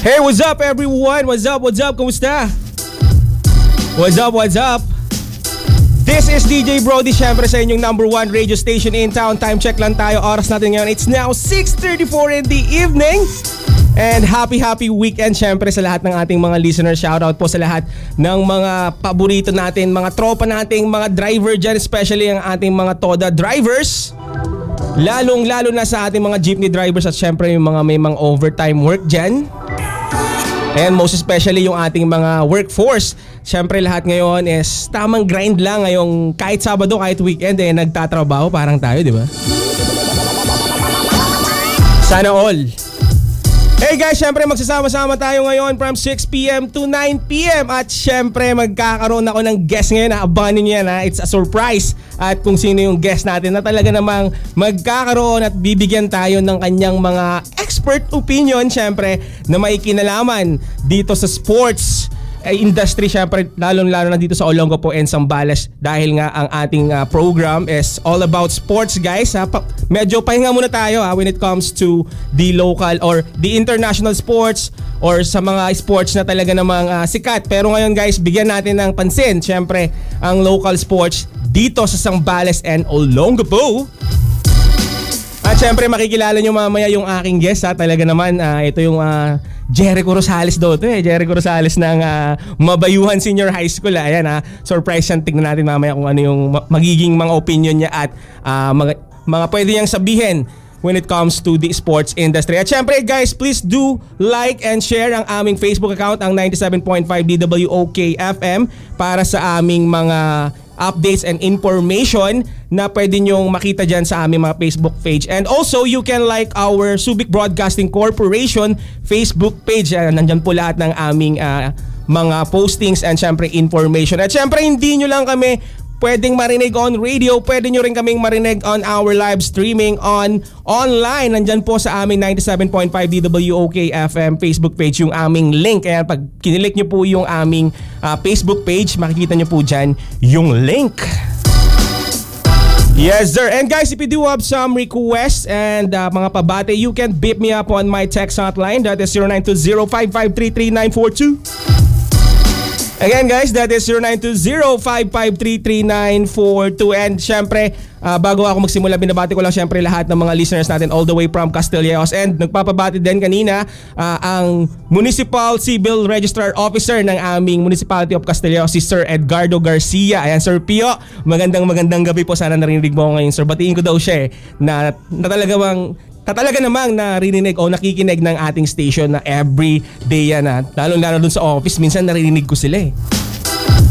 Hey, what's up everyone? What's up? Kumusta? What's up? This is DJ Brody, syempre sa inyong number 1 radio station in town. Time check lang tayo, oras natin ngayon. It's now 6:34 in the evening. And happy weekend syempre sa lahat ng ating mga listeners. Shoutout po sa lahat ng mga paborito natin, mga tropa nating mga driver dyan, especially ang ating mga Toda drivers. Lalong-lalo na sa ating mga jeepney drivers at syempre yung mga may mga overtime work dyan. And most especially yung ating mga workforce. Syempre lahat ngayon is tamang grind lang ngayong kahit Sabado, kahit weekend nagtatrabaho parang tayo, di ba? Sana all. Hey guys, syempre magsasama-sama tayo ngayon from 6 p.m. to 9 p.m. At syempre magkakaroon ako ng guest ngayon. Abangan niyo yan ha. It's a surprise. At kung sino yung guest natin na talaga namang magkakaroon at bibigyan tayo ng kanyang mga expert opinion syempre na may kinalaman dito sa sports industry, syempre lalong-lalo na dito sa Olongapo and Zambales dahil nga ang ating program is all about sports, guys. Medyo pahinga muna tayo when it comes to the local or the international sports or sa mga sports na talaga namang sikat. Pero ngayon guys, bigyan natin ng pansin syempre ang local sports dito sa Zambales and Olongapo. At syempre makikilala nyo mamaya yung aking guest talaga naman ito yung Jericho Rosales daw ito Jericho Rosales ng Mabayuhan Senior High School. Ayan surprise yan. Tignan natin mamaya kung ano yung magiging mga opinion niya at mga pwede niyang sabihin when it comes to the sports industry. At syempre guys, please do like and share ang aming Facebook account, ang 97.5 DWOK FM, para sa aming mga updates and information na pwede nyong makita dyan sa aming mga Facebook page. And also, you can like our Subic Broadcasting Corporation Facebook page. Nandyan po lahat ng aming mga postings and syempre information. At syempre, hindi nyo lang kami pwedeng marinig on radio, pwede nyo rin kaming marinig on our live streaming on online. Nandyan po sa aming 97.5 DWOK FM Facebook page yung aming link. Kaya pag kinilik nyo po yung aming Facebook page, makikita nyo po dyan yung link. Yes sir. And guys, if you do have some requests and mga pabate, you can beep me up on my text hotline. That is 0920-553-3942. Again guys, that is 0920-553-3942. And syempre, bago ako magsimula, binabati ko lang syempre lahat ng mga listeners natin all the way from Castilleos. And nagpapabati din kanina ang Municipal Civil Registrar Officer ng aming Municipality of Castilleos, si Sir Edgardo Garcia. Ayan, Sir Pio, magandang gabi po. Sana narinig mo ngayon, sir. Batiin ko daw siya na talaga namang narinig o nakikinig ng ating station na every day yan lalo dun sa office, minsan narinig ko sila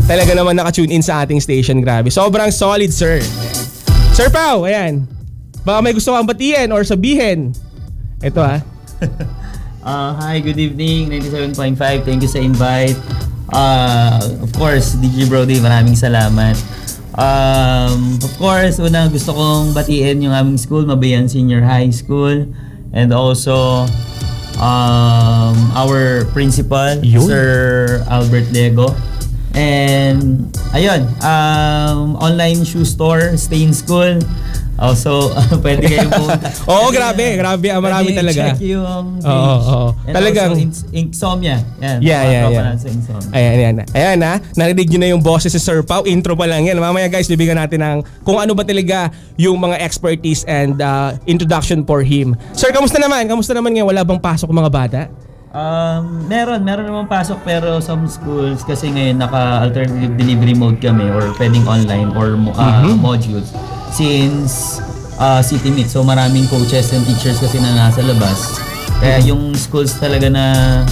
Talaga naman naka-tune in sa ating station, grabe. Sobrang solid, sir. Sir Pao, ayan. Baka may gusto kang batiin or sabihin. Ito Hi, good evening, 97.5. Thank you sa invite. Of course, DJ Brody, maraming salamat. Of course, una gusto kong batiin yung aming school, Mabayuhan Senior High School, and also our principal, Sir Albert Lego. And ayun, online shoe store, Stay in School. Also, pwede kayong pumunta. Grabe. Marami talaga. Check yung page. And talagang also Insomnia. Yan. Ayan narinig nyo na yung boses si Sir Pao. Intro pa lang yan. Mamaya guys, bibigyan natin ng kung ano ba talaga yung mga expertise and introduction for him. Sir, kamusta naman? Ngayon? Wala bang pasok mga bata? Meron naman pasok, pero some schools kasi ngayon naka-alternative delivery mode kami or pwedeng online or modules since City Meet. So maraming coaches and teachers kasi na nasa labas. Kaya yung schools talaga na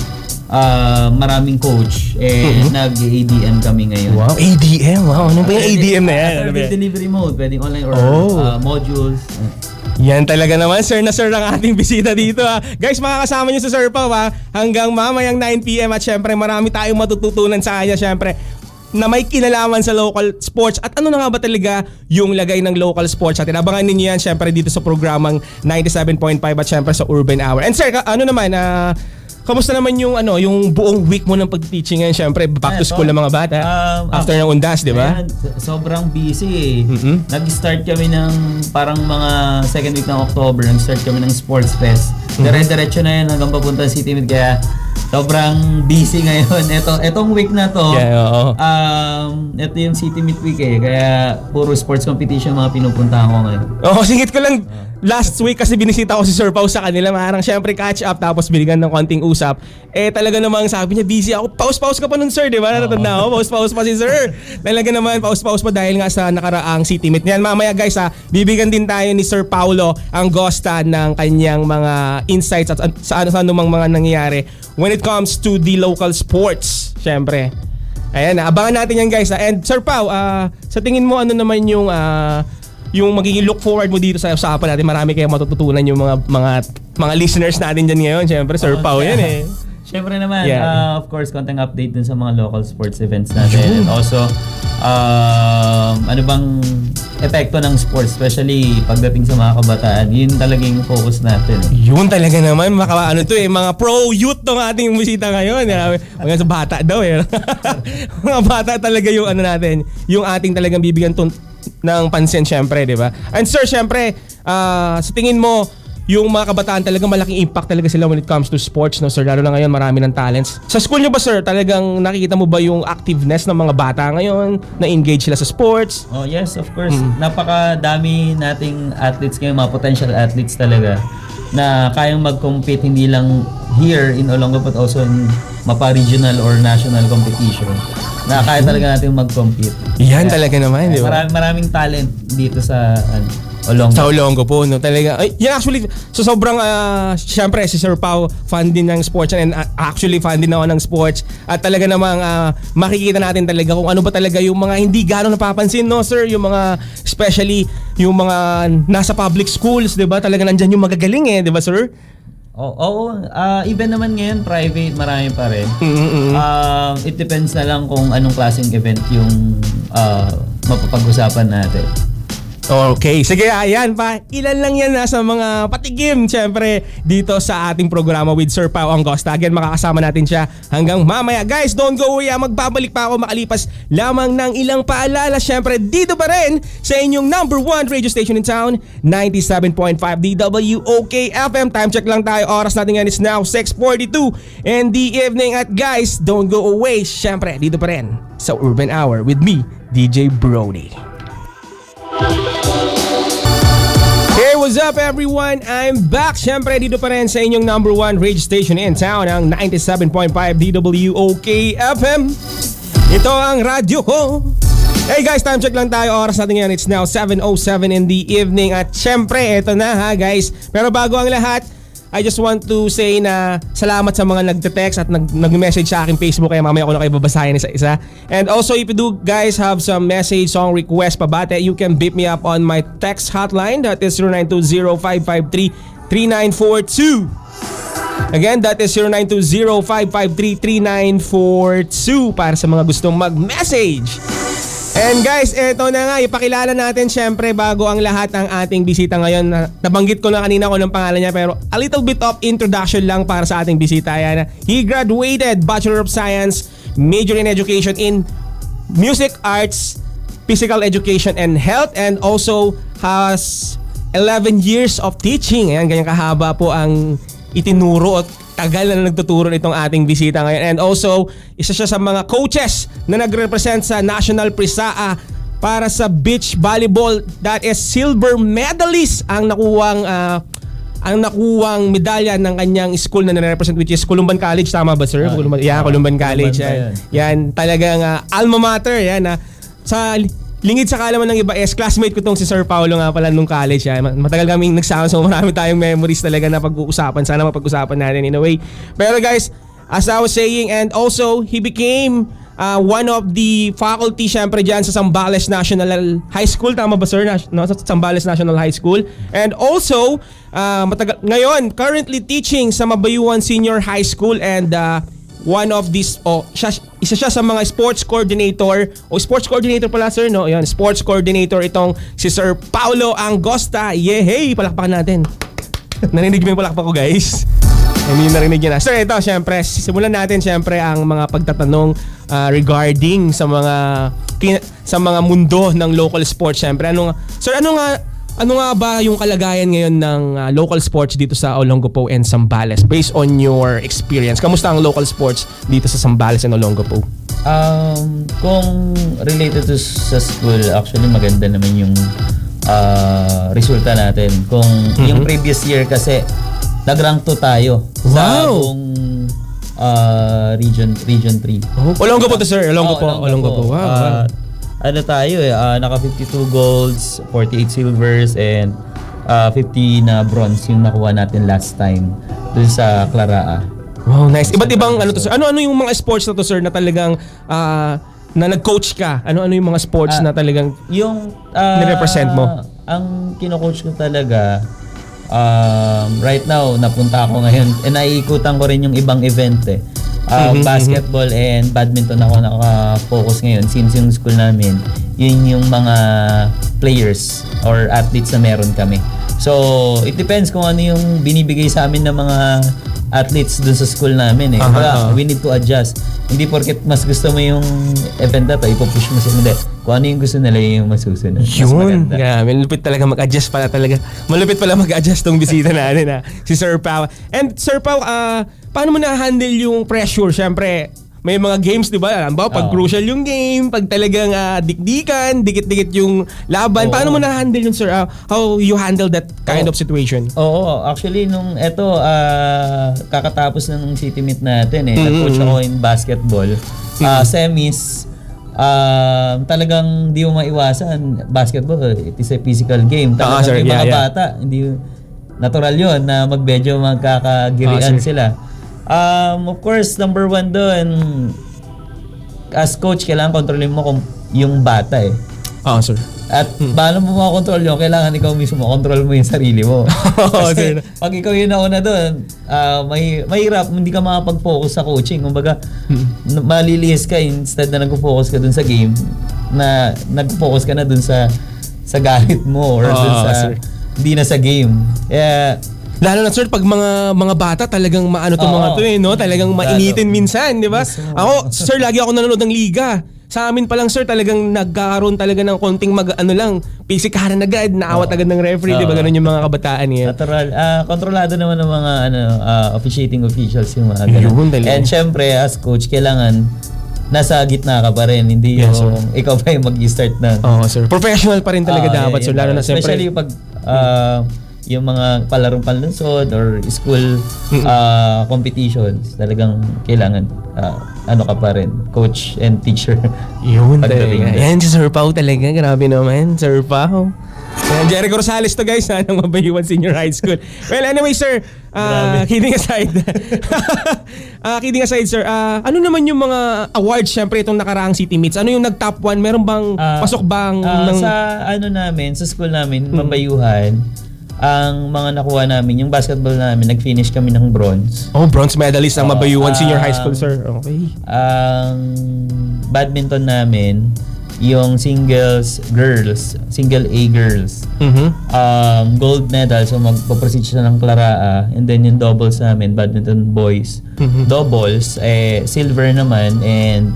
maraming coach nag-ADM kami ngayon. Wow, ADM? Wow, ano ba yung ADM na yan? Alternative delivery mode, pwedeng online or modules. Yan talaga naman, sir na sir ang ating bisita dito Guys, makakasama nyo sa Sir Pao hanggang mamayang 9 p.m. At syempre marami tayong matututunan sa kanya syempre na may kinalaman sa local sports. At ano na nga ba talaga yung lagay ng local sports natin? Abangan ninyo yan syempre dito sa programang 97.5 at syempre sa Urban Hour. And sir, ano naman, kamusta naman yung buong week mo ng pag-teaching ngayon? Syempre, back to school ng mga bata. After ng undas, di ba? Sobrang busy Nag-start kami ng parang mga second week ng October. Nag-start kami ng Sports Fest. Dire-diretso na yan hanggang papunta sa City Med. Kaya sobrang busy ngayon. Etong week na to, ito yung City Meet Week kaya puro sports competition mga pinupuntahan ko ngayon. Singit ko lang. Last week kasi binisita ko si Sir Pao sa kanila. Marang syempre catch up tapos binigyan ng konting usap. Talaga namang sabi niya, busy ako. Pause ka pa nun, sir, di ba? Natatanda ako. Pause pa si sir. Talaga naman, pause pa dahil nga sa nakaraang City Meet. Yan, mamaya guys bibigyan din tayo ni Sir Paulo Angosta ng kanyang mga insights at sa anumang mga nangyayari when it comes to the local sports. Syempre. Ayan, abangan natin yan guys. And Sir Pao, sa tingin mo ano naman yung magiging look forward mo dito sa usapan natin? Marami kayong matututunan yung mga listeners natin dyan ngayon. Siyempre, Sir Pao yan Siyempre naman, of course, konting update dun sa mga local sports events natin. And also, ano bang epekto ng sports, especially pagdating sa mga kabataan, yun talaga yung focus natin. Yun talaga naman, mga pro-youth tong ating musita ngayon. Mga bata daw mga bata talaga yung natin, yung ating talagang bibigyan ng pansin syempre, di ba? And sir, syempre, sa tingin mo, yung mga kabataan talaga malaking impact talaga sila when it comes to sports, no sir? Lalo na ngayon, marami ng talents. Sa school nyo ba sir, talagang nakikita mo ba yung activeness ng mga bata ngayon? Na-engage sila sa sports? Oh yes, of course. Napakadami nating athletes ngayon, mga potential athletes talaga, na kayang mag-compete hindi lang here in Olongapo but also in mapa-regional or national competition. Na kaya talaga natin mag-compete. Yan talaga naman, di ba? Maraming talent dito sa Olongapo. Sa Olongapo, no? Talaga. Yan actually, so sobrang, syempre, si Sir Pao, fan din ng sports and actually fan din ako ng sports. At talaga namang makikita natin talaga kung ano ba talaga yung mga hindi gano'ng napapansin, no sir? Yung mga, especially, yung mga nasa public schools, di ba? Talaga nandyan yung magagaling di ba sir? Even naman ngayon, private, marami pa rin. It depends na lang kung anong klaseng event yung mapapag-usapan natin. Okay, sige, ayan pa. Ilan lang yan sa mga patigim, syempre, dito sa ating programa with Sir Pao Angosta. Again, makakasama natin siya hanggang mamaya. Guys, don't go away. Magbabalik pa ako makalipas lamang ng ilang paalala. Syempre, dito pa rin sa inyong number 1 radio station in town, 97.5 DWOK FM. Time check lang tayo. Oras natin yan is now 6:42 in the evening. At guys, don't go away. Syempre, dito pa rin sa Urban Hour with me, DJ Brody. Hey, what's up everyone? I'm back. Siyempre, dito pa rin sa inyong number 1 radio station in town, ang 97.5 DWOK FM. Ito ang radyo ko. Hey guys, time check lang tayo. Oras natin yan, it's now 7:07 in the evening. At siyempre, ito na guys. Pero bago ang lahat, I just want to say na salamat sa mga nagte-text at nag-message sa aking Facebook, kaya mamaya ko na kayo babasahin isa-isa. And also, if you do guys have some message, song request, pabate, you can beat me up on my text hotline. That is 0920-553-3942. Again, that is 0920-553-3942 para sa mga gustong mag-message. And guys, eto na nga, ipakilala natin syempre bago ang lahat ang ating bisita ngayon. Nabanggit ko na kanina ko ng pangalan niya, pero a little bit of introduction lang para sa ating bisita. Ayan, he graduated Bachelor of Science, major in education in music arts, physical education and health, and also has 11 years of teaching. Ayan, ganyan kahaba po ang itinuro at tagal na nagtuturo nitong ating bisita ngayon. And also, isa siya sa mga coaches na nagrepresent sa National Prisaa para sa beach volleyball. That is silver medalist ang nakuwang medalya ng kanyang school na nire-represent, which is Columban College. Tama ba sir? Columban College. Yan talagang alma mater. Yan, sa lingid sa kalaman ng iba classmate ko tong si Sir Paulo nga pala nung college. Matagal kaming nagsama, so marami tayong memories talaga na pag-uusapan. Sana mapag-usapan natin in a way. Pero guys, as I was saying, and also he became one of the faculty syempre dyan sa Zambales National High School. Tama ba sir? Sa Zambales National High School. And also, ngayon, currently teaching sa Mabayuan Senior High School, and one of these, isa siya sa mga sports coordinator, sports coordinator pala sir, no? Yan, sports coordinator itong si Sir Paulo Angosta. Yehey! Palakpakan natin. Narinig mo yung palakpak ko guys? Hindi nyo narinig yun. Sir, ito syempre, simulan natin syempre ang mga pagtatanong regarding sa mga mundo ng local sports syempre. Sir, ano nga ano nga ba yung kalagayan ngayon ng local sports dito sa Olongapo and Zambales based on your experience? Kamusta ang local sports dito sa Zambales and Olongapo? Kung related to sa school, actually maganda naman yung resulta natin. Kung yung previous year kasi nag-rank 2 tayo sa buong region 3. Olongapo to sir, Olongapo. Wow. Ano tayo naka 52 golds, 48 silvers, and 50 na bronze yung nakuha natin last time dun sa Claraa. Wow, nice. Iba't ibang ano to sir? Ano yung mga sports na to sir na talagang na nag-coach ka? Ano yung mga sports na talagang yung nirepresent mo? Ang kino-coach ko talaga right now, napunta ako ngayon and naiikutan ko rin yung ibang event basketball and badminton ako naka-focus ngayon since yung school namin, yun yung mga players or athletes na meron kami. So, it depends kung ano yung binibigay sa amin ng mga athletes dun sa school namin Kaya we need to adjust. Hindi porket mas gusto mo yung event na to, ipupush mo sa hindi. Kung ano yung gusto nila yung masusunod. Yun. Malupit talaga mag-adjust pala talaga. Malupit pala mag-adjust tong bisita natin si Sir Pao. And Sir Pao, paano mo na-handle yung pressure? Siyempre, may mga games, di ba? Pag crucial yung game, pag talagang dikdikan, dikit-dikit yung laban. Paano mo na-handle yun, sir? How you handle that kind of situation? Oo, actually, nung kakatapos na nung city meet natin nag-coach ako in basketball. Semis, talagang di mo maiwasan. Basketball, it is a physical game. Talagang yung mga bata, hindi natural yun na medyo magkakagirian sila. Of course, number 1 doon, as coach, kailangan kontrolin mo kung yung bata sir. At paano mo makakontrol yun, kailangan ikaw mismo control mo yung sarili mo. Kasi pag ikaw yung nauna doon, mahirap, hindi ka makapag-focus sa coaching. Kumbaga, malilihis ka instead na nag-focus ka doon sa game, na nag-focus ka na doon sa galit mo or doon sa hindi na sa game. Lalo na sir, pag mga bata talagang maano itong mga to no? Talagang mainitin minsan, di ba? Ako, sir, lagi ako nanonood ng liga. Sa amin pa lang sir, talagang nagkakaroon talaga ng konting pisikaran agad, naawat agad ng referee, di ba? Ganun yung mga kabataan ngayon. Natural. Kontrolado naman ng mga officiating officials yung mga ganun. And syempre, as coach, kailangan nasa gitna ka pa rin, hindi yung ikaw pa yung mag-start na. Sir. Professional pa rin talaga dapat, sir. Lalo na siyempre. Especially pag yung mga palarong panlunsod or school competitions, talagang kailangan ka pa rin, coach and teacher. Yun talaga. Yan si Sir Pao talaga. Grabe naman, Sir Pao. Jericho Rosales to guys, ng Mabayuan Senior High School. Well, anyway sir, kidding aside. Kidding aside sir, ano naman yung mga awards syempre itong nakaraang city meets? Ano yung nag-top 1? Meron bang pasok bang sa sa school namin, Mabayuhan, ang mga nakuha namin, yung basketball namin, nag-finish kami ng bronze. Bronze medalist ang Mabayuan Senior High School, sir. Okay. Ang badminton namin, yung single A girls. Gold medal, so magpaproceed siya ng Claraa. And then yung doubles namin, badminton boys. Doubles, silver naman. And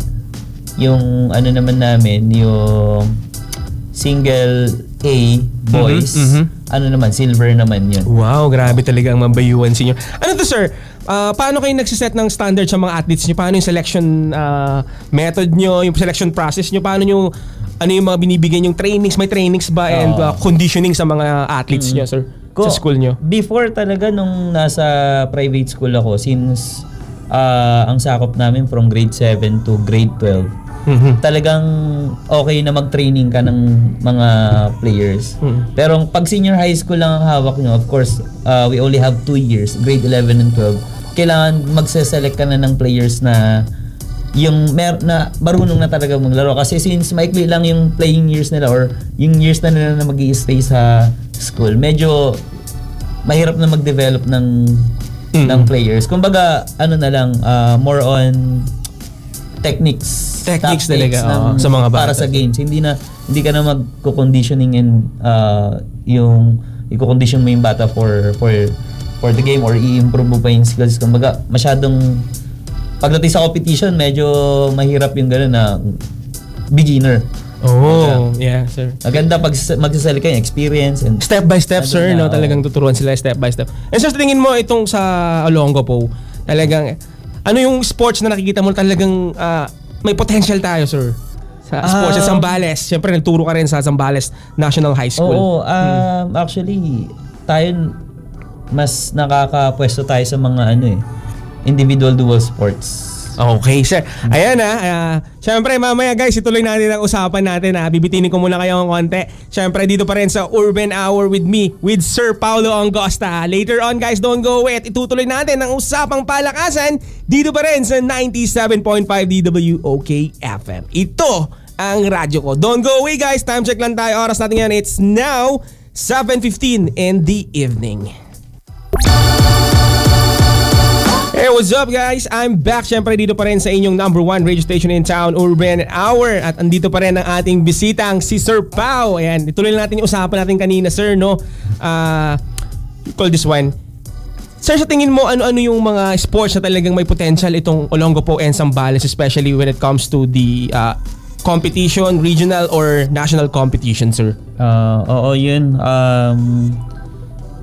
yung naman namin, yung single A boys, silver naman yun. Wow, grabe talaga ang Mabayuan Senior. Ano to sir? Paano kayo nagsiset ng standard sa mga athletes nyo? Paano yung selection method nyo, yung selection process nyo? Paano yung mga binibigyan yung trainings? May trainings ba and conditioning sa mga athletes nyo, sir? Sa school nyo? Before talaga nung nasa private school ako, since ang sakop namin from grade 7 to grade 12, talagang okay na mag-training ka ng mga players. Pero pag senior high school lang ang hawak nyo, of course, we only have 2 years, grade 11 and 12. Kailangan magse-select ka na ng players na na marunong na talaga maglaro. Kasi since maikli lang yung playing years nila or yung years na nila na mag-i-stay sa school, medyo mahirap na mag-develop ng players. Kumbaga, more on techniques talaga sa mga bata. Para sa games. Hindi ka na magko-conditioning and yung i-condition mo yung bata for the game or i-improve mo pa yung skills. Kumbaga, masyadong pagdating sa competition, medyo mahirap yung gano'n na beginner. Oh, yeah, sir. Maganda pag magsasali kayo, experience and Step by step, sir, no? Talagang tuturuan sila step by step. And sir, tingin mo itong sa Olongapo po, talagang, ano yung sports na nakikita mo talagang may potential tayo, sir? Sa sports sa Zambales. Siyempre, nagturo ka rin sa Zambales National High School. Oo, actually, tayo mas nakakapwesto tayo sa mga individual dual sports. Okay, sir. Ayan syempre mamaya guys, ituloy natin ang usapan natin. Bibitinin ko muna kayo ng konti. Syempre dito pa rin sa Urban Hour with me, with Sir Paulo Angosta. Later on guys, don't go away. Itutuloy natin ang usapang palakasan dito pa rin sa 97.5 DWOK FM. Ito ang radyo ko. Don't go away guys. Time check lang tayo. Oras natin yan. It's now 7:15 in the evening. Hey, what's up guys? I'm back syempre dito pa rin sa inyong number 1 radio station in town, Urban Hour. At andito pa rin ang ating bisitang si Sir Pao. Ayan, ituloy natin yung usapan natin kanina, sir, no? Call this one. Sir, sa tingin mo, ano-ano yung mga sports na talagang may potential itong Olongapo and Zambales, especially when it comes to the competition, regional or national competition, sir? Oo, yun.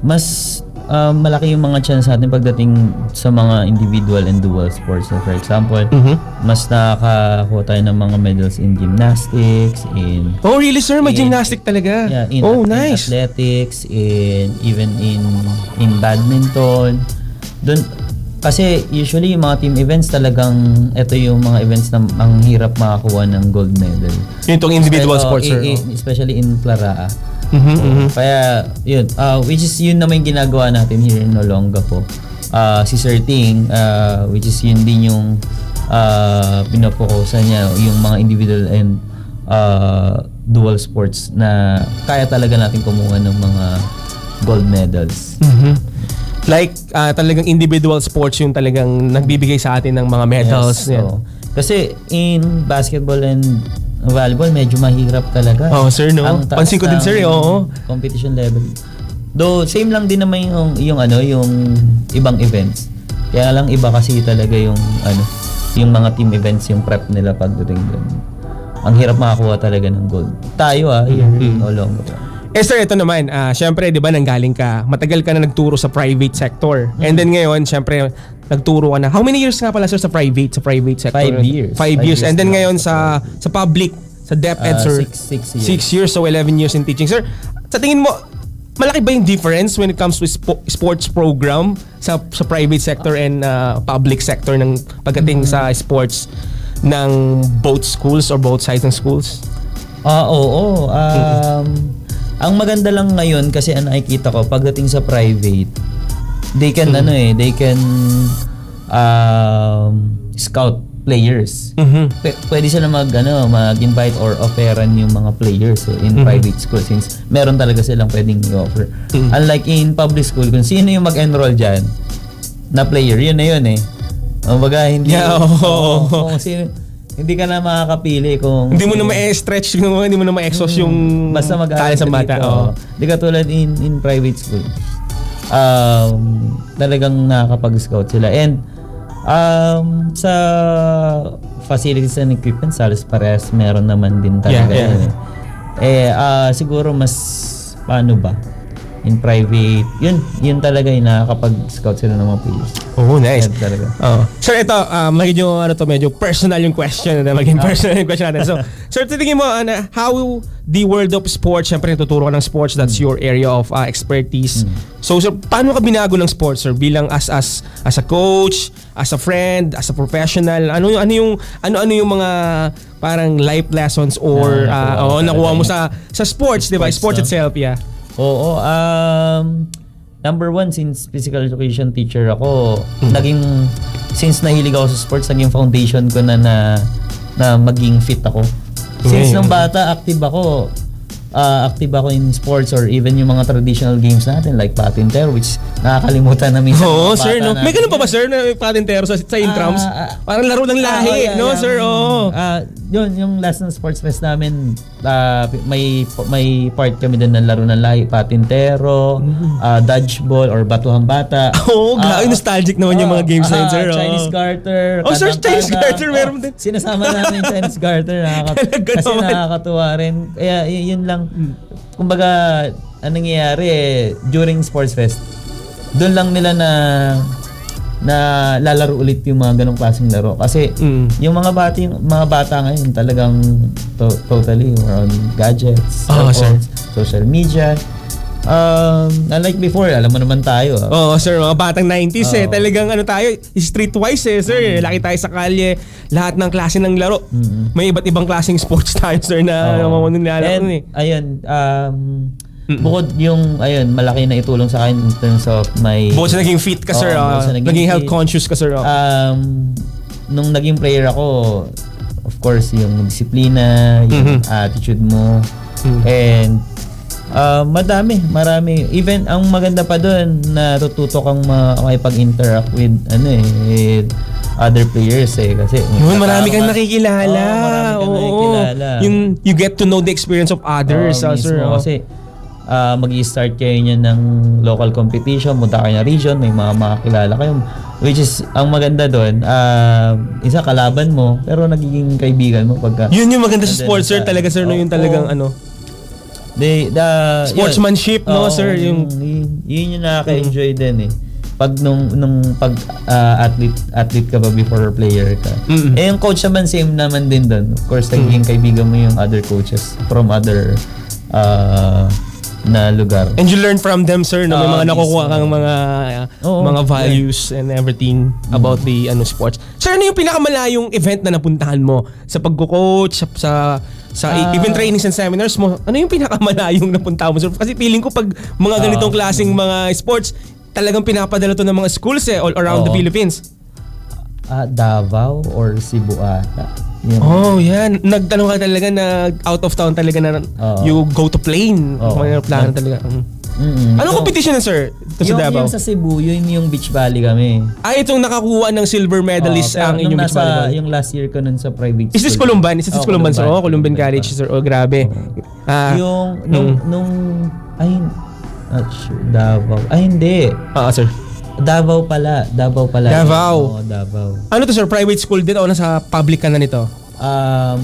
Mas malaki yung mga chance natin pagdating sa mga individual and dual sports. So for example, mas nakakakuha tayo ng mga medals in gymnastics, in... Oh, really, sir? May gymnastic talaga? Yeah, nice. In athletics, even in badminton. Doon, kasi usually yung mga team events talagang ito yung mga events na ang hirap makakuha ng gold medal. Yun itong individual sports, sir? Especially in Plaraa. Kaya yun, which is yun naman yung ginagawa natin here in Olongapo. Si Sir Ting, which is yun din yung pinapokusan niya, yung mga individual and dual sports na kaya talaga natin kumuha ng mga gold medals. Like talagang individual sports yung talagang nagbibigay sa atin ng mga medals. Yes, so, kasi in basketball and volleyball, medyo mahirap talaga. Oh, sir, no? Pansin ko din, sir, oo. Competition level. Though, same lang din naman yung ibang events. Kaya lang iba kasi talaga yung mga team events, yung prep nila pagdating doon. Ang hirap makakuha talaga ng gold. Tayo, yung Olongapo. Sir, ito naman, syempre, di ba, nanggaling ka, matagal ka na nagturo sa private sector. And then ngayon, syempre, nagturo ka na. How many years nga pala, sir, sa private sector? 5 years. 5 years. And then ngayon sa public, sa DepEd, sir? 6 years. 6 years, so 11 years in teaching. Sir, sa tingin mo, malaki ba yung difference when it comes to sports program sa private sector and public sector ng pagdating sa sports ng both schools or both sides ng schools? Oo. Ang maganda lang ngayon kasi ang nakikita ko pagdating sa private, they can scout players. Pwede sila mag-invite or offeran yung mga players in private school since meron talaga silang pwedeng i-offer. Unlike in public school, kung sino yung mag-enroll dyan na player, yun na yun Kumbaga, hindi ka na makakapili kung... Hindi mo na ma-stretch, hindi mo na ma-exhaust yung... Basta mag-aaral sa bata. Hindi ka tulad in private school. Talagang nakakapag-scout sila. And sa facilities and equipment, salos parehas meron naman din talaga. Siguro mas paano ba? In private, yun talaga yung nakakapag-scout sila ng mga players. Oh, nice. Talaga. Sir, ito, medyo personal yung question. Personal yung question natin. So, sir, titingin mo, how the world of sports, syempre tuturo ka ng sports, that's your area of expertise. So, sir, paano ka binago ng sports, sir? Bilang as a coach, as a friend, as a professional, ano yung mga parang life lessons or nakuha mo sa sports, di ba? Sports itself, yeah. Oo, number 1, since physical education teacher ako, since nahilig ako sa sports, naging foundation ko na maging fit ako. Since nung bata, active ako in sports or even yung mga traditional games natin like patintero, which nakakalimutan na minsan. Oo, sir, no? May ganun pa ba, sir, na patintero sa intrams? Parang laro ng lahi, no, sir? Oo. yun, yung last ng sports fest namin, may part kami doon ng laro ng lahi, patintero, dodgeball or batuhang bata. Nostalgic naman yung mga games na yun, sir. Chinese garter. Sir, Chinese garter meron din. Sinasama namin yung Chinese garter. Kasi nakakatuwa rin. Kaya yun lang. Kumbaga, anong nangyayari during sports fest, doon lang nila na lalaro ulit yung mga ganong klaseng laro. Kasi yung mga bata ngayon talagang totally on gadgets, social media. Unlike before, alam mo naman tayo. Sir, mga batang 90s talagang tayo, streetwise sir. Laki tayo sa kalye, lahat ng klase ng laro. May iba't ibang klaseng sports tayo, sir, na nilalaro ayun, bukod yung, malaki na itulong sa akin in terms of my... Bukod sa naging fit ka, sir. Naging health conscious ka, sir. Nung naging player ako, of course, yung disiplina, yung attitude mo, and marami. Even ang maganda pa doon, natututo kang makipag-interact with other players kasi marami kang nakikilala. You get to know the experience of others, sir. Kasi mag-i-start kayo niyan ng local competition, punta kayo na region, may mga makakilala kayo, which is ang maganda doon, isa kalaban mo pero nagiging kaibigan mo pagka yun yung maganda sa sports, sir, talaga, sir, no, yung talagang sportsmanship, sir, yung yun yung nakaka-enjoy din pag nung athlete ka ba before player ka. Yung coach naman same naman din doon, of course nagiging kaibigan mo yung other coaches from other na lugar. And you learn from them, sir, no? May mga nakukuha kang mga values and everything about the sports. Sir, ano yung pinakamalayong event na napuntahan mo sa pagko-coach, sa even trainings and seminars mo? Ano yung pinakamalayong napuntahan mo, sir? Kasi feeling ko pag mga ganitong klaseng mga sports, talagang pinapadala to ng mga schools all around the Philippines. Davao or Cebu ata. Yan. Nagtanong ka talaga na out of town talaga na you go to plane. May plano talaga. Anong competition na, sir? Ito sa Davao? Yung sa Cebu, yun yung beach volley kami. Itong nakakuha ng silver medalist ang inyong beach volleyball. Yung last year ko nun sa private school. Is this Columban? Columban, sir? Columban College, sir. Grabe. Not sure. Davao. Hindi. Sir. Davao pala. Davao. Davao. Ano to, sir? Private school din o nasa public ka na nito?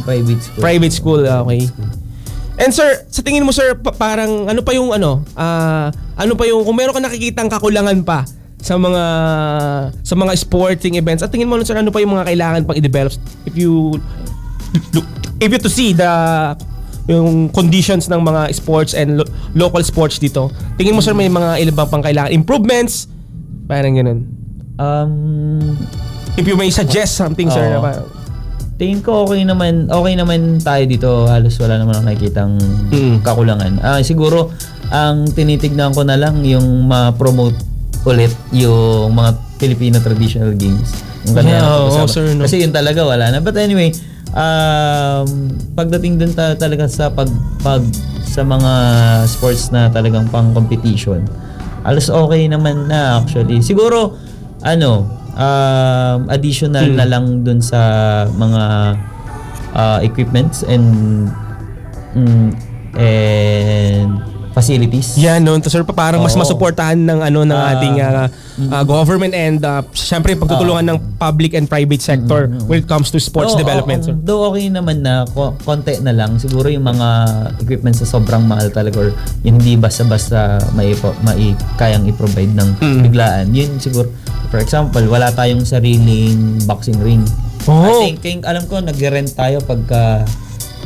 Private school. Private school, okay. And sir, sa tingin mo, sir, parang ano pa yung kung meron ka nakikitang kakulangan pa sa mga sporting events, at tingin mo, sir, ano pa yung mga kailangan pang i-develop if you to see yung conditions ng mga sports and local sports dito? Tingin mo, sir, may mga ilan pang kailangan improvements? Parang ganun. If you may suggest something, sir, na parang tingin ko okay naman tayo dito. Halos wala naman akong nakikitang kakulangan. Siguro ang tinitignan ko na lang yung ma-promote ulit yung mga Filipino traditional games. Sir, no? Kasi yun talaga wala na. But anyway, pagdating dun talaga sa sa mga sports na talagang pang competition, alas okay naman na actually. Siguro additional na lang dun sa mga equipments and facilities. Yan, no, sir, parang mas masuportahan ng ating government and syempre pagtutulungan ng public and private sector when it comes to sports development, sir. Though okay naman na konti na lang siguro yung mga equipments na sobrang mahal talaga or hindi basta-basta kayang i-provide ng biglaan. Yun siguro, for example, wala tayong sariling boxing ring. I think alam ko nag-rent tayo pagka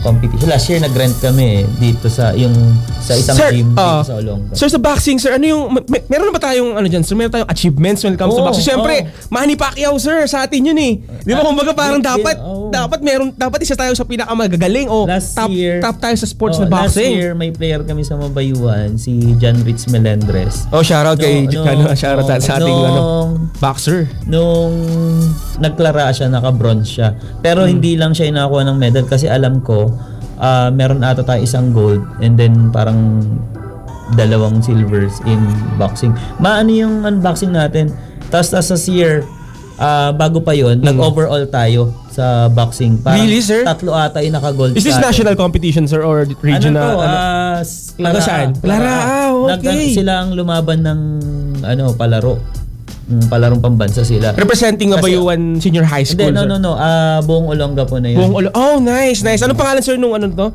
competition. Last year nag-rent kami dito sa isang gym dito sa Olonga. Sir, sa boxing, sir, meron na ba tayong dyan, sir? Meron tayong achievements when it comes to boxing? Siyempre, Manny Pacquiao, sir, sa atin yun eh. Di ba, kumbaga parang dapat isa tayo sa pinakamagagaling top tayo sa sports na boxing. Last year, may player kami sa Mabayuan, si John Rich Melendres. Shoutout kay shoutout sa ating boxer. Nung nagklara siya, naka-bronze siya. Pero hindi lang siya nakakuha ng medal kasi alam ko, meron ata tayo isang gold and then parang 2 silvers in boxing. Maano yung unboxing natin. Tapos sa year, bago pa yun, nag-overall tayo sa boxing. Parang Really, sir? 3 ata yung naka-gold. Is this sa atin. national competition, sir, or regional? Taga saan? Lara, okay. Sila ang lumaban ng palaro. Palarong pambansa sila. Representing Abayuan Senior High School, Hindi, no. Buong Olonga po na yun. Oh, nice. Anong pangalan, sir, nung ano to?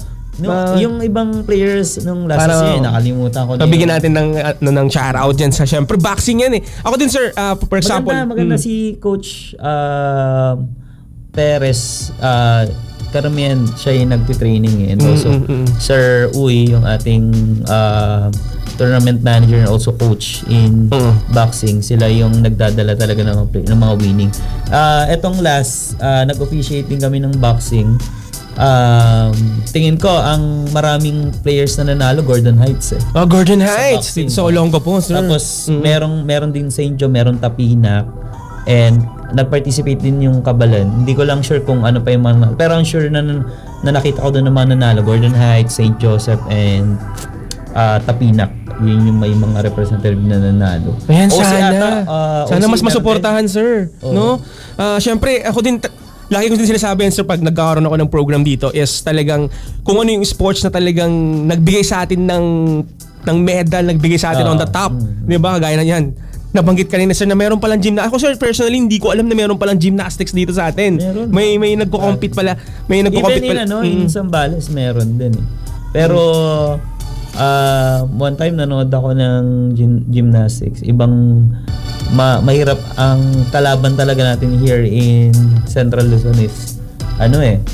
Yung ibang players nung last year, nakalimutan ko. Pabigyan natin ng shout out dyan sa, syempre, boxing yan eh. Ako din, sir, for example. Maganda si Coach Perez. Karamihan siya yung nagtitraining and also Sir Uy, yung ating tournament manager and also coach in boxing. Sila yung nagdadala talaga ng mga winning. Etong last, nag-officiate din kami ng boxing. Tingin ko ang maraming players na nanalo Gordon Heights eh. Gordon Heights. So Olonga po, sir. Tapos meron din St. Joe, meron Tapinac, and nag-participate din yung Kabalan. Hindi ko lang sure kung ano pa yung mga, pero ang sure na nakita ko doon naman nanalo Gordon Heights, St. Joseph, and Tapinac. Yun yung may mga representative na nanalo. Ayan, sana mas masuportahan, sir. No? Syempre, ako din, lagi ko din sinasabi yan, sir, pag nagkakaroon ako ng program dito is talagang kung ano yung sports na talagang nagbigay sa atin ng medal, nagbigay sa atin on the top. Di ba? Gaya na yan. Nabanggit kanina, sir, na meron palang gymnastics. Ako, sir, personally, hindi ko alam na meron palang gymnastics dito sa atin. Meron. May nagko-compete pala. May nagko-compete pala. Even in Zambales, meron din eh. Pero, one time nanood ako ng gymnastics. Mahirap ang kalaban talaga natin here in Central Luzon is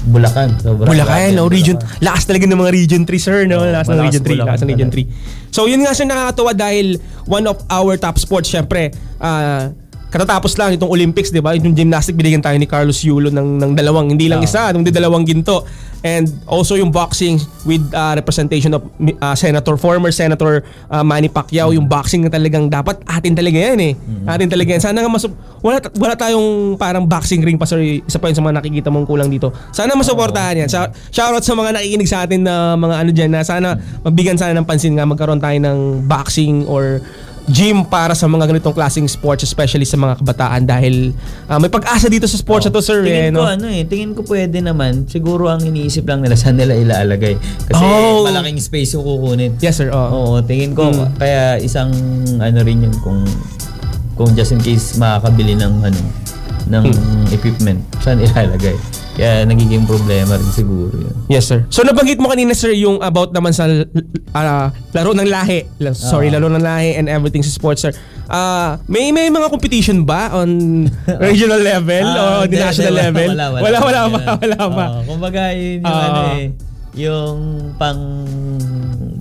Bulacan. Bulacan, region. Lakas talaga ng mga Region 3, sir, no? Lakas ng Region 3, lakas ng Region 3. So, yun nga, sir, nakakatuwa dahil one of our top sports, syempre, katatapos lang itong Olympics, di ba? Yung gymnastic, binigyan tayo ni Carlos Yulo ng dalawang, hindi lang isa, hindi dalawang ginto. And also yung boxing with representation of former Senator Manny Pacquiao. Yung boxing na talagang dapat atin talaga yan eh. Atin talaga yan. Sana nga wala tayong parang boxing ring pa, sir. Isa pa yun sa mga nakikita mong kulang dito. Sana masuportahan yan. Shoutout sa mga nakikinig sa atin na mga dyan na sana mabigyan sana ng pansin nga magkaroon tayo ng boxing or gym para sa mga ganitong klaseng sports, especially sa mga kabataan dahil may pag-asa dito sa sports na to, sir. Tingin ko pwede naman. Siguro ang iniisip lang nila saan nila ilalagay. Kasi malaking space yung kukunin. Yes, sir. Oo, tingin ko kaya isang rin yun kung just in case makakabili ng equipment, saan ilalagay. Kaya nagiging problema rin siguro yun. Yes, sir. So nabanggit mo kanina, sir, yung about naman sa laro ng lahi. Laro ng lahi and everything sa sports, sir. May mga competition ba on regional level o the national level? Wala pa. Kumbaga yun yung yung pang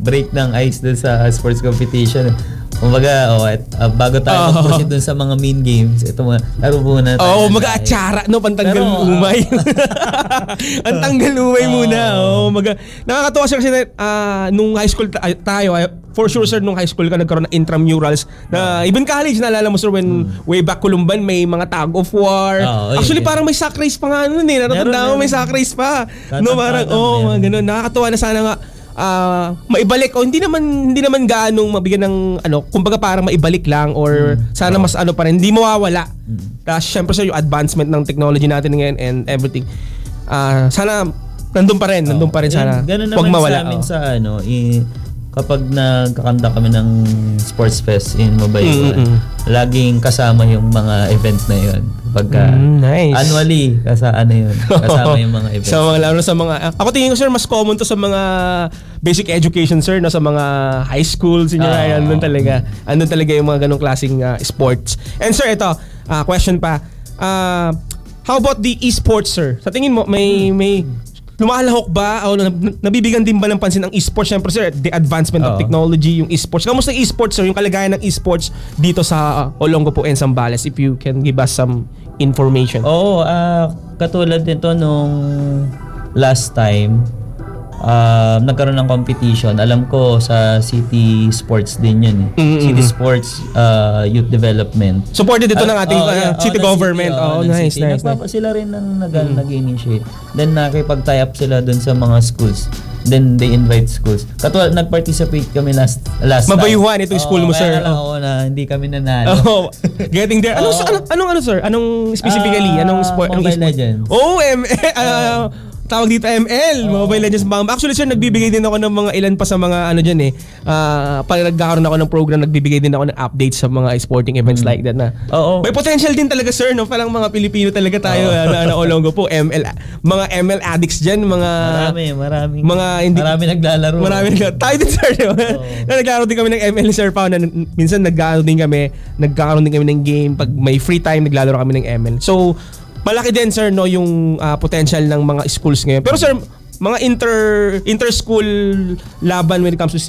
break ng ice dun sa sports competition. Kumbaga, bago tayo mag-proceed dun sa mga main games, ito laro muna tayo. Mag-aatsara, no? Pantanggal umay. Ang tanggal umay muna. Nakakatawa, sir, kasi nung high school tayo, for sure, sir, nung high school ka, nagkaroon ng intramurals na even college, naalala mo, sir, when way back Columban, may mga tag of war. Actually, parang may sack race pa nga nun eh. Natatanda mo, may sack race pa. No, parang, mga ganun. Nakakatawa na sana nga maibalik o hindi naman gaanong mabigyan ng kumbaga parang maibalik lang or sana mas pa rin, hindi mawawala. Tapos syempre, sir, yung advancement ng technology natin ngayon and everything, sana nandun pa rin sana. Huwag mawala. Ganun naman sa amin sa kapag nagkakanda kami ng sports fest in Mabayuan, laging kasama yung mga event na yun. Pagka nice. Annually, kasama yung mga events. Lalo sa mga, ako tingin ko, sir, mas common to sa mga basic education, sir, no, sa mga high school, senior high, andun talaga yung mga ganong klaseng sports. And sir, ito, question pa, how about the esports, sir? Sa tingin mo, may lumalahok ba o nabibigyan din ba ng pansin ang esports? Siyempre, sir, the advancement of technology, yung esports. Kamusta yung esports, sir? Yung kalagayan ng esports dito sa Olongapo and Zambales, if you can give us some information. Katulad nito nung last time, nagkaroon ng competition. Alam ko sa City Sports din yun. City Sports Youth Development. Supported dito ng ating city government. Nice. Sila rin nag-initiate. Then nakipag-tie up sila dun sa mga schools. Then they invite schools. Katulad nag-participate kami last Mabayuhan itong school mo, sir. Kaya ako na hindi kami nanalo. Oh, getting there. Anong sir? Anong specifically? Anong sport? Mobile Legends. Oh, tawag dito ML, Mobile Legends. Actually sir, nagbibigay din ako ng mga ilan pa sa mga dyan pag nagkakaroon ako ng program, nagbibigay din ako ng updates sa mga sporting events like that na. May potential din talaga sir, no? Parang mga Pilipino talaga tayo na Olongo po, mga ML addicts dyan, mga marami naglalaro. Tayo din sir, no? Naglaro din kami ng ML sir pa, na minsan nagkakaroon din kami ng game, pag may free time naglalaro kami ng ML. So malaki din sir no yung potential ng mga schools ngayon. Pero sir, mga inter-school laban when it comes to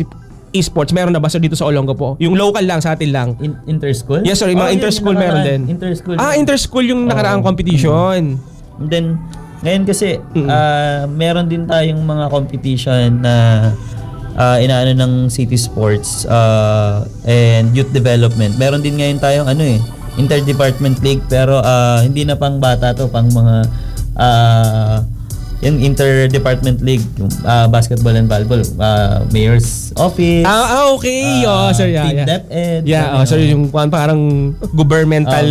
esports, meron na ba sir dito sa Olongo po? Yung local lang sa atin lang. Inter-school? Yes sir, yung mga inter-school meron din. Inter-school yung nakaraang competition. And then ngayon kasi meron din tayong mga competition na inaano ng City Sports and Youth Development. Meron din ngayon tayong Interdepartment League, pero hindi na pang bata to, pang mga yung Interdepartment League, basketball and volleyball, Mayor's Office. Okay. Sir, Team DepEd. Sir, yung parang governmental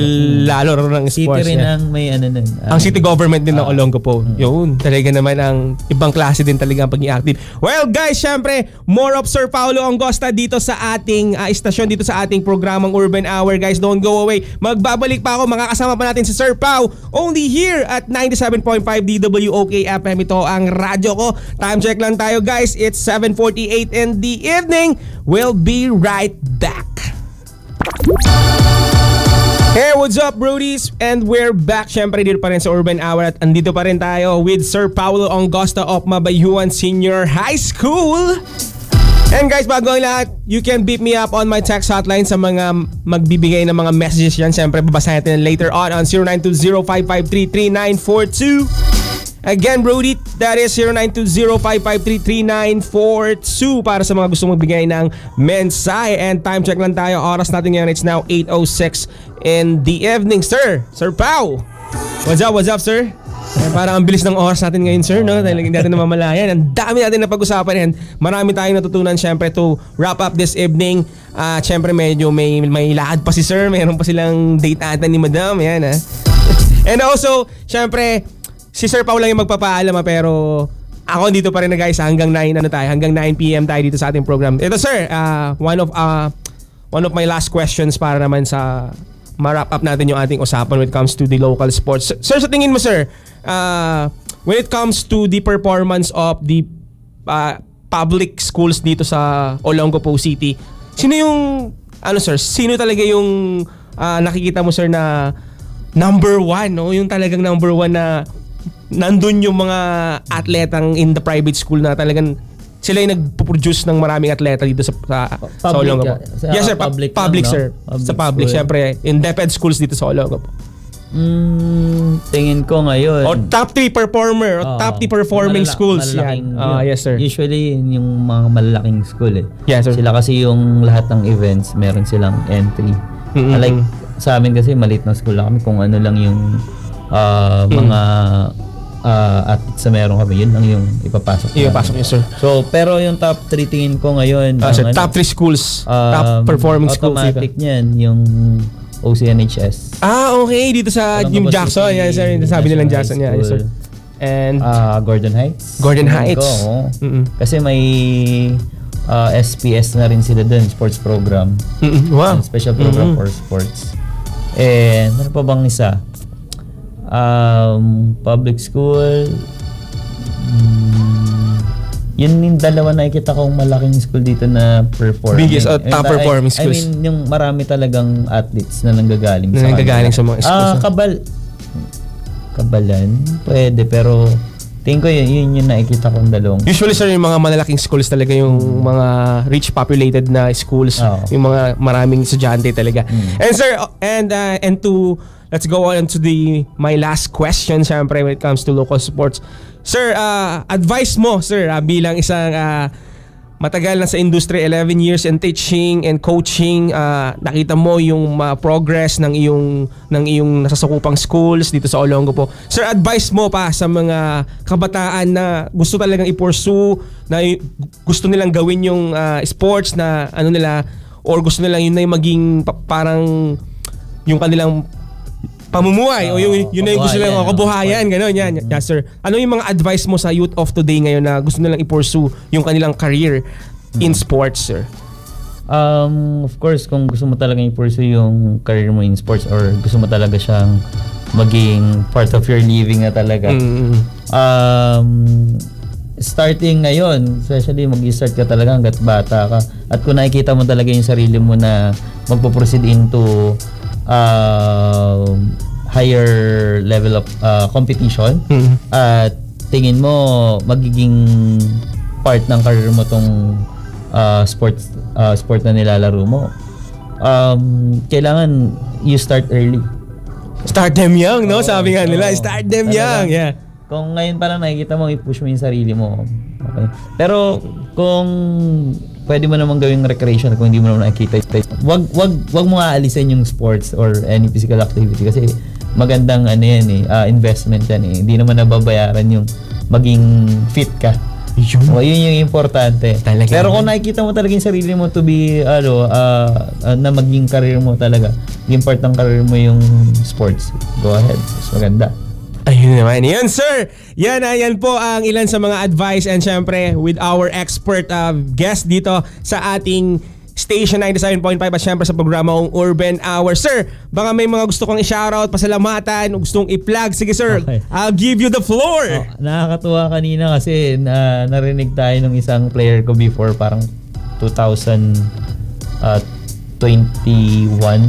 lalo ng sports. City rin ang may ang city government din ng Olongo po. Yun, talaga naman ang ibang klase din talaga ang pagiging active. Well guys, syempre, more of Sir Paulo Angosta dito sa ating istasyon, dito sa ating programang Urban Hour. Guys, don't go away. Magbabalik pa ako, makakasama pa natin si Sir Pau only here at 97.5 DWOK FM. Ito ang radyo ko. Time check lang tayo guys. It's 7:48 in the evening. We'll be right back. Hey, what's up, Brodies? And we're back. Syempre dito pa rin sa Urban Hour at andito pa rin tayo with Sir Paulo Angosta of Mabayuhan Senior High School. And guys, bago ang lahat, you can beat me up on my text hotline sa mga magbibigay ng mga messages yan. Syempre, babasahin natin later on 0920-553-3942. Again, Brody, that is 0920-553-3942 para sa mga gusto magbigay ng mensahe. And time check lang tayo. Oras natin ngayon, it's now 8:06 in the evening. Sir Pau! What's up, sir? Parang ang bilis ng oras natin ngayon, sir, no? Dahil hindi natin namamalayan. Ang dami natin na pag-usapan and marami tayong natutunan syempre to wrap up this evening. Syempre medyo may lakad pa si sir. Mayroon pa silang date ata ni madam. Yan, ha? And also, syempre, si Sir Pau lang yung magpapaalam, pero ako dito pa rin na guys hanggang 9 PM tayo dito sa ating program. Ito sir, one of my last questions para naman sa ma-wrap up natin yung ating usapan when it comes to the local sports. Sir, sa tingin mo sir, when it comes to the performance of the public schools dito sa Olongapo City, sino talaga yung nakikita mo sir na number one, no? Yung talagang number one na nandun yung mga atletang in the private school na talagang sila yung nagpo-produce ng maraming atleta dito sa Olongapo. Yes sir, public sir. Sa public, syempre in DepEd schools dito sa Olongapo. Tingin ko ngayon. O top 3 performer, o top 3 performing schools. Yes sir. Usually yung mga malalaking school Yes sir. Sila kasi yung lahat ng events, meron silang entry. Like sa amin kasi maliit na school lang kami, kung ano lang yung mga athletes na meron kami, yun lang yung ipapasok niyo sir. So pero yung top 3 tingin ko ngayon, sir, top 3 schools, top performing schools. Automatic niyan yung OCNHS. Okay, dito sa yung Jackson. Yan sir, sabi nilang Jackson. Yes sir. And Gordon Heights. Kasi may SPS na rin sila dun, sports program. Wow. Special program for sports. And ano pa bang isa? Public school. Yun yung dalawa na nakikita kong malaking school dito na performing. Biggest top performing schools. I mean, yung marami talagang athletes na nanggagaling sa mga schools. Kabalan, pwede, pero tingin ko yun yung nakikita kong dalawang. Usually sir, yung mga malalaking schools talaga yung mga rich populated na schools, yung mga maraming estudyante talaga. And sir, and to let's go on to my last question syempre when it comes to local sports. Sir, advice mo sir bilang isang matagal na sa industry, 11 years in teaching and coaching. Nakita mo yung progress ng iyong nasasakupang schools dito sa Olongapo. Sir, advice mo pa sa mga kabataan na gusto talagang i-pursue, na gusto nilang gawin yung sports na ano nila, or gusto nilang yun na yung maging parang yung kanilang pamumuhay, o yun na yung gusto nilang kabuhayan, gano'n, yan. Yes, sir. Ano yung mga advice mo sa youth of today ngayon na gusto nilang i-pursue yung kanilang career in sports, sir? Of course, kung gusto mo talaga i-pursue yung career mo in sports, or gusto mo talaga siyang maging part of your living na talaga, starting ngayon, especially mag-start ka talaga hanggat bata ka, at kung nakikita mo talaga yung sarili mo na magpo-proceed into higher level of competition, at tingin mo magiging part ng career mo tong sport na nilalaro mo, kailangan you start early. Start them young, no? Sabi nga nila, start them young. Yeah. Kung ngayon pa lang nakikita mo, i-push mo yung sarili mo. Okay. Pero kung pwede mo namang gawing recreation, kung hindi mo naman nakikita, wag mo aalisin yung sports or any physical activity, kasi magandang investment yan eh. Hindi naman nababayaran yung maging fit ka. Yun yung importante. Talaga. Pero kung nakikita mo talaga yung sarili mo to be na maging career mo talaga, yung part ng career mo yung sports, go ahead. Mas maganda. Ayun naman. Yan, sir. Yan po ang ilan sa mga advice, and syempre with our expert guest dito sa ating Station 97.5 at syempre sa programang Urban Hour. Sir, baka may mga gusto kong i-shoutout, pasalamatan, gustong i-plug. Sige, sir. Okay. I'll give you the floor. Nakakatuwa kanina kasi narinig tayo ng isang player ko before, parang 2021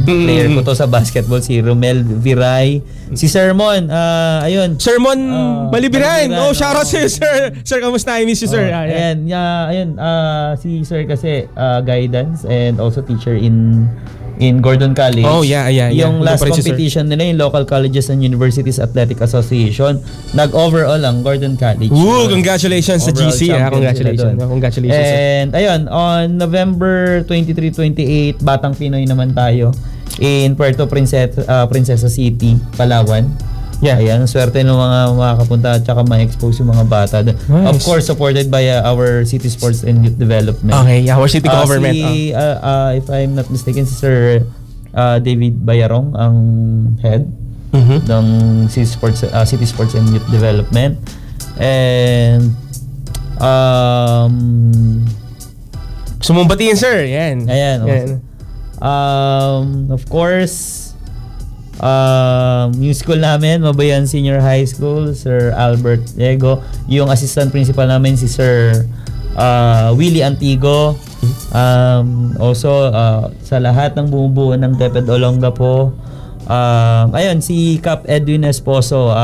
player ko to sa basketball, si Romel Viray. Si Sermon, ayun. Sermon Malibiran. Oh, shoutout sa'yo, sir. Sir, kamusta? I miss you, sir. Ayun, si sir kasi guidance and also teacher in Gordon College. Oh, yeah. Yung last competition nila, yung Local Colleges and Universities Athletic Association, nag-overall ang Gordon College. Ooh, congratulations sa GC. Congratulations. And ayun, on November 23-28, Batang Pinoy naman tayo in Puerto Princesa City, Palawan. Yeah. Ayan, swerte ng mga makakapunta at saka ma-expose yung mga bata. Nice. Of course, supported by our City Sports and Youth Development. Okay, our city government. If I'm not mistaken, si Sir David Bayarong ang head ng City Sports and Youth Development. And sumumbatiin, sir. Yan. Ayan. Of course, yung school namin, Mabayan Senior High School, Sir Albert Diego. Yung assistant principal namin, si Sir Willie Antigo. Also, sa lahat ng bumubuo ng DepEd Olongapo, ayun, si Cap Edwin Esposo.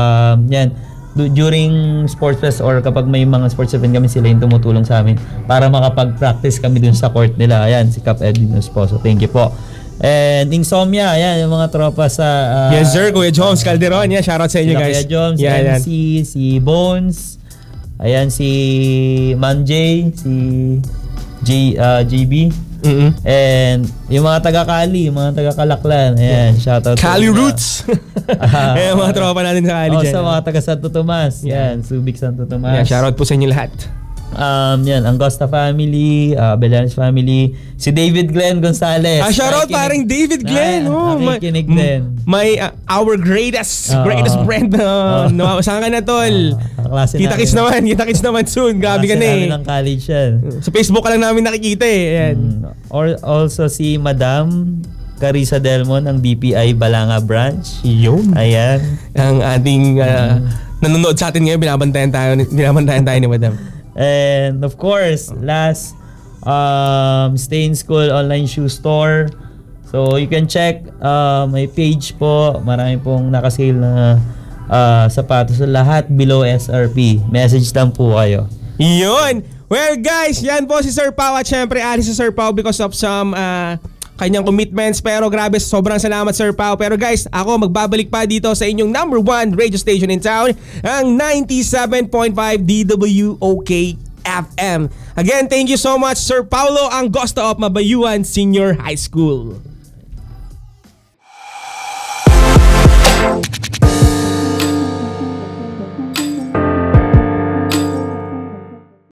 Yan, during sports fest or kapag may mga sports event kami, sila yung tumutulong sa amin para makapag-practice kami dun sa court nila. Ayan, si Cap Edwin Esposo. Thank you po. And Insomnia, ayan, yung mga tropa sa yes, sir, Kuya Joms Calderon. Yan, shoutout sa inyo, guys. Kuya Joms, MC, si Bones, ayan, si Man J, si JB. And yung mga taga-Kali, yung mga taga-Kalaklan, ayan, shoutout Kali Roots. Ayan, mga tropa natin sa Kali dyan. Sa mga taga-Santo Tomas, yan, Subic Santo Tomas. Yeah, shoutout po sa inyo lahat. Yan, Angosta family, Belanes family, si David Glenn Gonzalez. Shoutout paring David Glenn. Nakikinig din. Our greatest friend. Saan ka na, tol? Kita-kits naman soon. Gabi ka na eh. Ng college yan. Sa Facebook ka lang namin nakikita eh. Or also si Madam Carissa Delmon ng BPI Balanga branch. Yun. Ayan. Ang ating nanonood sa atin ngayon, binabantayan tayo ni Madam. And of course, last, Stay in School online shoe store. So you can check my page po. Marami pong nakasale na sapatos sa lahat below SRP. Message lang po kayo. Yun! Well guys, yan po si Sir Pao, at syempre alis si Sir Pao because of some kanyang commitments. Pero grabe, sobrang salamat Sir Pao. Pero guys, ako magbabalik pa dito sa inyong #1 radio station in town, ang 97.5 DWOK FM. Again, thank you so much, Sir Paulo Angosta of Mabayuan Senior High School.